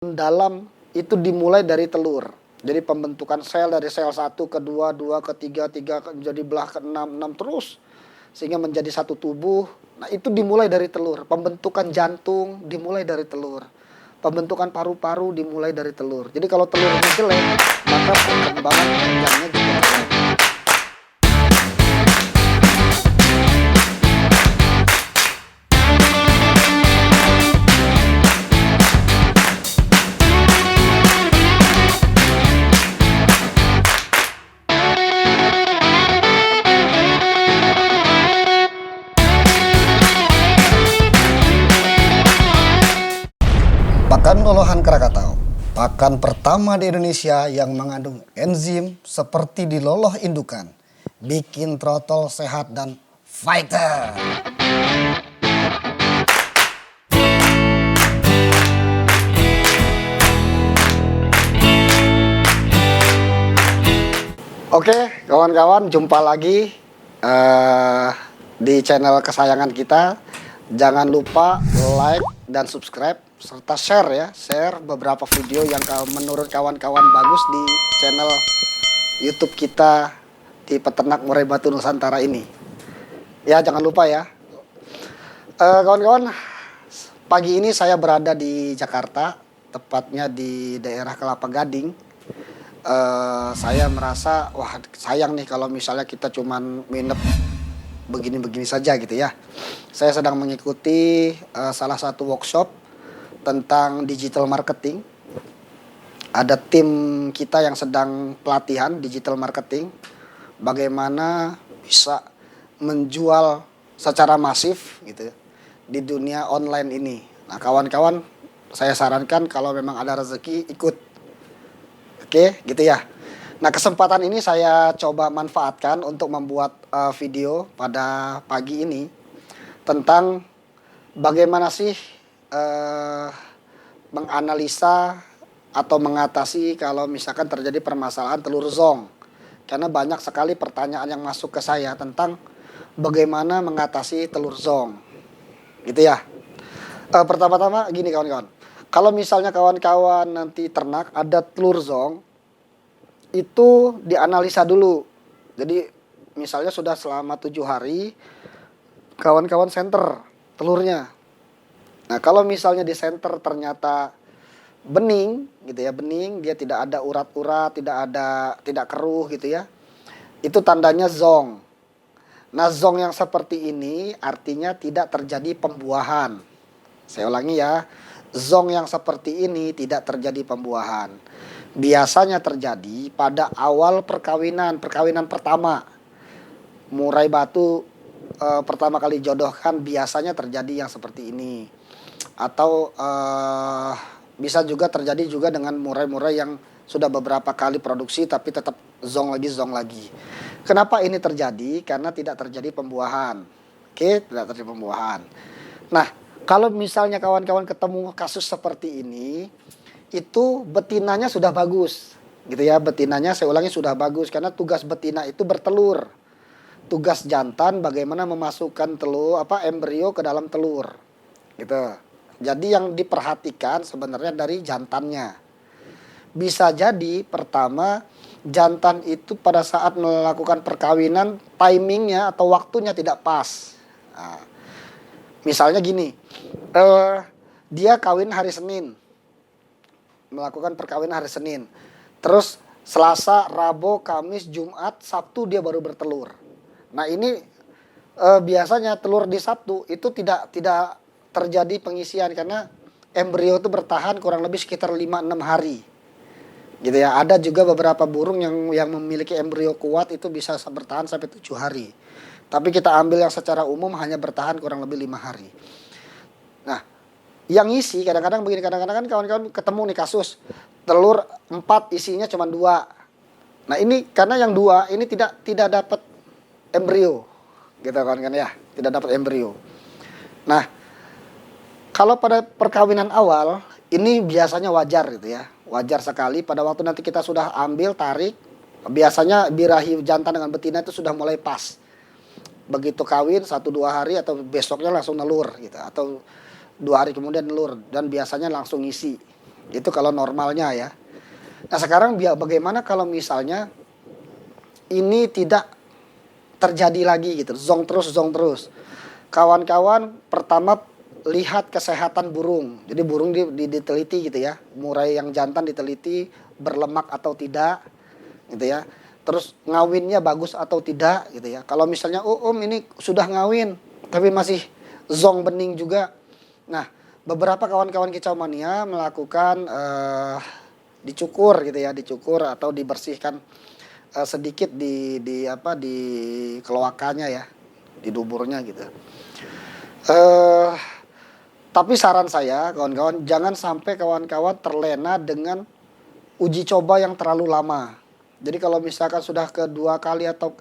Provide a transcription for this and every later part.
dalam itu dimulai dari telur. Jadi pembentukan sel dari sel 1 ke 2, 2 ke 3, 3 menjadi belah ke 6, 6 terus sehingga menjadi satu tubuh. Nah, itu dimulai dari telur. Pembentukan jantung dimulai dari telur. Pembentukan paru-paru dimulai dari telur. Jadi kalau telurnya jelek, maka perkembangan organnya juga jelek. Pakan olahan Krakatau, pakan pertama di Indonesia yang mengandung enzim seperti diloloh indukan, bikin trotol sehat dan fighter. Oke, kawan-kawan, jumpa lagi di channel kesayangan kita. Jangan lupa like dan subscribe serta share ya, share beberapa video yang menurut kawan-kawan bagus di channel YouTube kita di Peternak Murai Batu Nusantara ini. Ya, jangan lupa ya. Kawan-kawan, pagi ini saya berada di Jakarta, tepatnya di daerah Kelapa Gading. Saya merasa wah sayang nih kalau misalnya kita cuman nginep begini-begini saja gitu ya. Saya sedang mengikuti salah satu workshop tentang digital marketing. Ada tim kita yang sedang pelatihan digital marketing, bagaimana bisa menjual secara masif gitu di dunia online ini. Nah, kawan-kawan, saya sarankan kalau memang ada rezeki ikut. Oke, gitu ya. Nah, kesempatan ini saya coba manfaatkan untuk membuat video pada pagi ini tentang bagaimana sih menganalisa atau mengatasi kalau misalkan terjadi permasalahan telur zong. Karena banyak sekali pertanyaan yang masuk ke saya tentang bagaimana mengatasi telur zong. Gitu ya. Pertama-tama gini kawan-kawan. Kalau misalnya kawan-kawan nanti ternak ada telur zong, itu dianalisa dulu. Jadi misalnya sudah selama 7 hari kawan-kawan senter telurnya. Nah, kalau misalnya di senter ternyata bening gitu ya, bening, dia tidak ada urat-urat, tidak keruh gitu ya. Itu tandanya zong. Nah, zong yang seperti ini artinya tidak terjadi pembuahan. Saya ulangi ya. Zong yang seperti ini tidak terjadi pembuahan. Biasanya terjadi pada awal perkawinan pertama. Murai batu pertama kali jodohkan biasanya terjadi yang seperti ini. Atau bisa juga terjadi juga dengan murai-murai yang sudah beberapa kali produksi tapi tetap zong lagi. Kenapa ini terjadi? Karena tidak terjadi pembuahan. Oke, tidak terjadi pembuahan. Nah, kalau misalnya kawan-kawan ketemu kasus seperti ini, itu betinanya sudah bagus gitu ya. Betinanya saya ulangi sudah bagus, karena tugas betina itu bertelur. Tugas jantan bagaimana memasukkan embrio ke dalam telur gitu. Jadi yang diperhatikan sebenarnya dari jantannya. Bisa jadi pertama jantan itu pada saat melakukan perkawinan timingnya atau waktunya tidak pas. Nah, misalnya gini, dia kawin hari Senin, melakukan perkawinan hari Senin. Terus Selasa, Rabu, Kamis, Jumat, Sabtu dia baru bertelur. Nah, ini biasanya telur di Sabtu itu tidak terjadi pengisian karena embrio itu bertahan kurang lebih sekitar 5-6 hari. Gitu ya. Ada juga beberapa burung yang memiliki embrio kuat itu bisa bertahan sampai 7 hari. Tapi kita ambil yang secara umum hanya bertahan kurang lebih 5 hari. Nah, yang isi kadang-kadang begini, kadang-kadang kan kawan-kawan ketemu nih kasus telur 4 isinya cuma 2. Nah, ini karena yang 2 ini tidak dapat embrio. Gitu kan ya, tidak dapat embrio. Nah, kalau pada perkawinan awal ini biasanya wajar gitu ya. Wajar sekali pada waktu nanti kita sudah ambil tarik, biasanya birahi jantan dengan betina itu sudah mulai pas. Begitu kawin 1-2 hari atau besoknya langsung nelur gitu, atau 2 hari kemudian nelur, dan biasanya langsung ngisi Itu kalau normalnya ya. Nah sekarang bagaimana kalau misalnya ini tidak terjadi lagi gitu, zong terus. Kawan-kawan pertama lihat kesehatan burung. Jadi burung diteliti gitu ya, murai yang jantan diteliti berlemak atau tidak gitu ya. Terus ngawinnya bagus atau tidak gitu ya. Kalau misalnya ini sudah ngawin tapi masih zong bening juga. Nah, beberapa kawan-kawan kicau mania melakukan dicukur gitu ya, dicukur atau dibersihkan sedikit di keloakannya ya, di duburnya gitu. Tapi saran saya kawan-kawan, jangan sampai kawan-kawan terlena dengan uji coba yang terlalu lama. Jadi kalau misalkan sudah kedua kali atau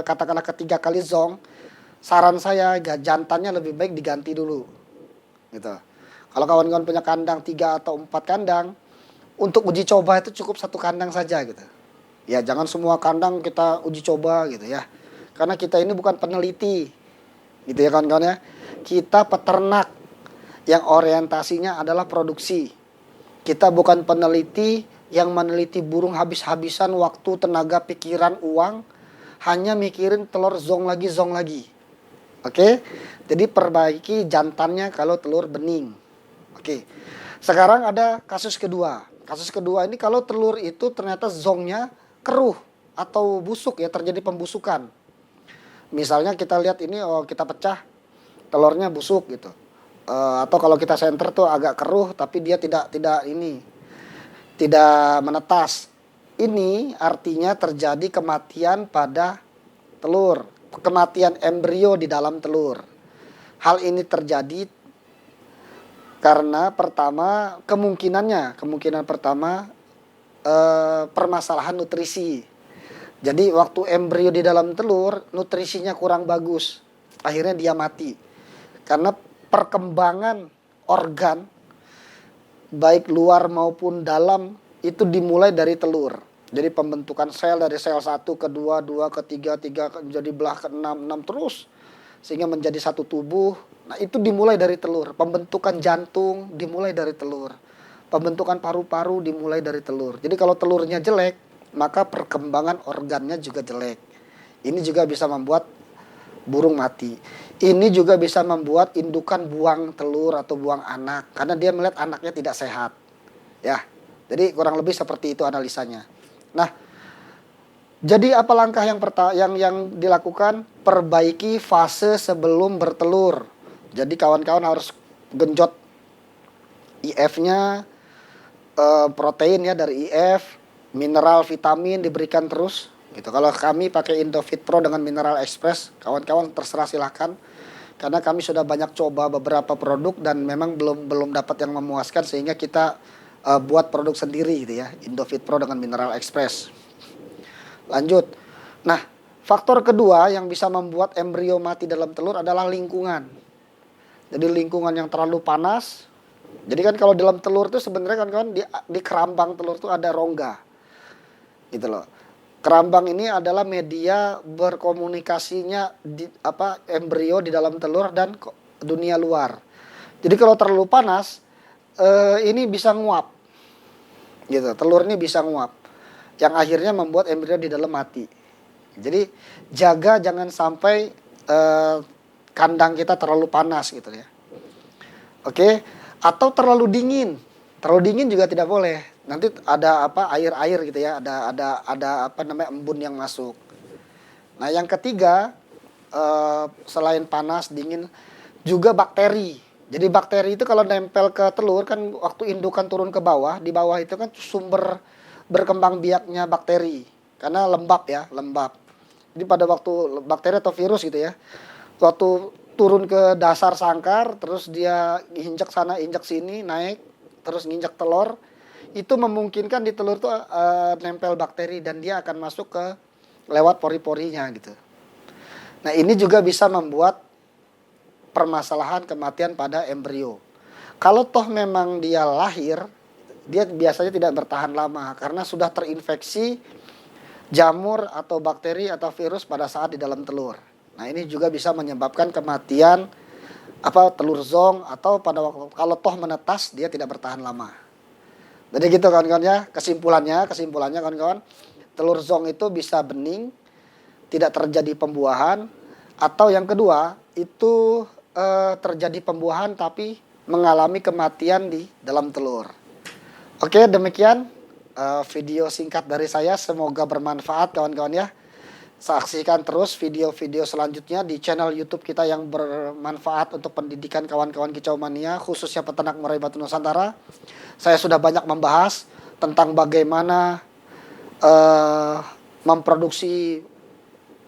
katakanlah ketiga kali zong, saran saya jantannya lebih baik diganti dulu gitu. Kalau kawan-kawan punya kandang 3 atau 4 kandang, untuk uji coba itu cukup 1 kandang saja gitu. Ya jangan semua kandang kita uji coba gitu ya. Karena kita ini bukan peneliti gitu ya kawan-kawan ya. Kita peternak yang orientasinya adalah produksi. Kita bukan peneliti yang meneliti burung habis-habisan waktu, tenaga, pikiran, uang, hanya mikirin telur zong lagi. Oke? Jadi perbaiki jantannya kalau telur bening. Oke. Sekarang ada kasus kedua. Kasus kedua ini kalau telur itu ternyata zongnya keruh atau busuk ya, terjadi pembusukan. Misalnya kita lihat ini kita pecah telurnya busuk gitu. Atau kalau kita senter tuh agak keruh tapi dia tidak menetas. Ini artinya terjadi kematian pada telur, kematian embrio di dalam telur. Hal ini terjadi karena kemungkinan pertama permasalahan nutrisi. Jadi waktu embrio di dalam telur nutrisinya kurang bagus, akhirnya dia mati. Karena perkembangan organ baik luar maupun dalam itu dimulai dari telur. Jadi pembentukan sel dari sel 1 ke 2, 2 ke 3, 3 menjadi belah ke 6, 6 terus sehingga menjadi satu tubuh. Nah, itu dimulai dari telur. Pembentukan jantung dimulai dari telur. Pembentukan paru-paru dimulai dari telur. Jadi kalau telurnya jelek, maka perkembangan organnya juga jelek. Ini juga bisa membuat burung mati. Ini juga bisa membuat indukan buang telur atau buang anak karena dia melihat anaknya tidak sehat. Ya. Jadi kurang lebih seperti itu analisanya. Nah, jadi apa langkah yang dilakukan? Perbaiki fase sebelum bertelur. Jadi kawan-kawan harus genjot IF-nya, protein ya dari IF, mineral, vitamin diberikan terus. Gitu. Kalau kami pakai Indofit Pro dengan Mineral Express, kawan-kawan terserah silahkan. Karena kami sudah banyak coba beberapa produk dan memang belum dapat yang memuaskan sehingga kita buat produk sendiri gitu ya, Indofit Pro dengan Mineral Express. Lanjut. Nah, faktor kedua yang bisa membuat embrio mati dalam telur adalah lingkungan. Jadi lingkungan yang terlalu panas. Jadi kan kalau dalam telur itu sebenarnya kan di kerambang telur itu ada rongga. Gitu loh. Kerambang ini adalah media berkomunikasinya embrio di dalam telur dan dunia luar. Jadi kalau terlalu panas, ini bisa nguap, gitu. Telur ini bisa nguap, yang akhirnya membuat embrio di dalam mati. Jadi jaga jangan sampai kandang kita terlalu panas, gitu ya. Oke, atau terlalu dingin. Terlalu dingin juga tidak boleh. Nanti ada air gitu ya, ada embun yang masuk. Nah, yang ketiga selain panas, dingin juga bakteri. Jadi bakteri itu kalau nempel ke telur kan waktu indukan turun ke bawah, di bawah itu kan sumber berkembang biaknya bakteri. Karena lembab. Jadi pada waktu bakteri atau virus gitu ya, waktu turun ke dasar sangkar, terus dia injak sana, injak sini, naik, terus nginjak telur, itu memungkinkan di telur tuh nempel bakteri dan dia akan masuk ke lewat pori-porinya gitu. Nah, ini juga bisa membuat permasalahan kematian pada embrio. Kalau toh memang dia lahir, dia biasanya tidak bertahan lama karena sudah terinfeksi jamur atau bakteri atau virus pada saat di dalam telur. Nah, ini juga bisa menyebabkan kematian telur zong atau pada waktu kalau toh menetas dia tidak bertahan lama. Jadi gitu kawan-kawan ya, kesimpulannya kawan-kawan, telur zong itu bisa bening, tidak terjadi pembuahan, atau yang kedua itu terjadi pembuahan tapi mengalami kematian di dalam telur. Oke, demikian video singkat dari saya, semoga bermanfaat kawan-kawan ya. Saksikan terus video-video selanjutnya di channel YouTube kita yang bermanfaat untuk pendidikan kawan-kawan kicau mania, khususnya peternak murai batu Nusantara. Saya sudah banyak membahas tentang bagaimana memproduksi,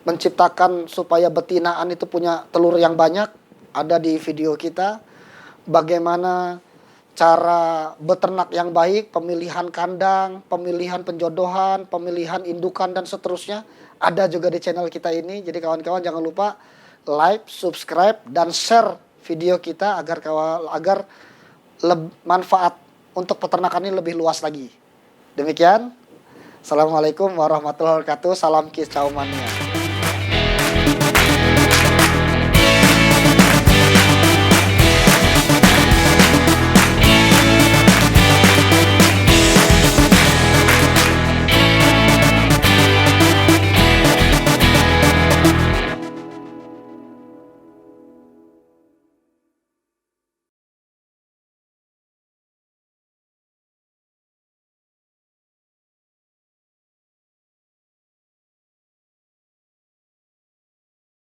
menciptakan supaya betinaan itu punya telur yang banyak, ada di video kita. Bagaimana cara beternak yang baik, pemilihan kandang, pemilihan penjodohan, pemilihan indukan dan seterusnya, ada juga di channel kita ini. Jadi kawan-kawan jangan lupa like, subscribe, dan share video kita agar manfaat untuk peternakan ini lebih luas lagi. Demikian. Assalamualaikum warahmatullahi wabarakatuh. Salam kicau mania.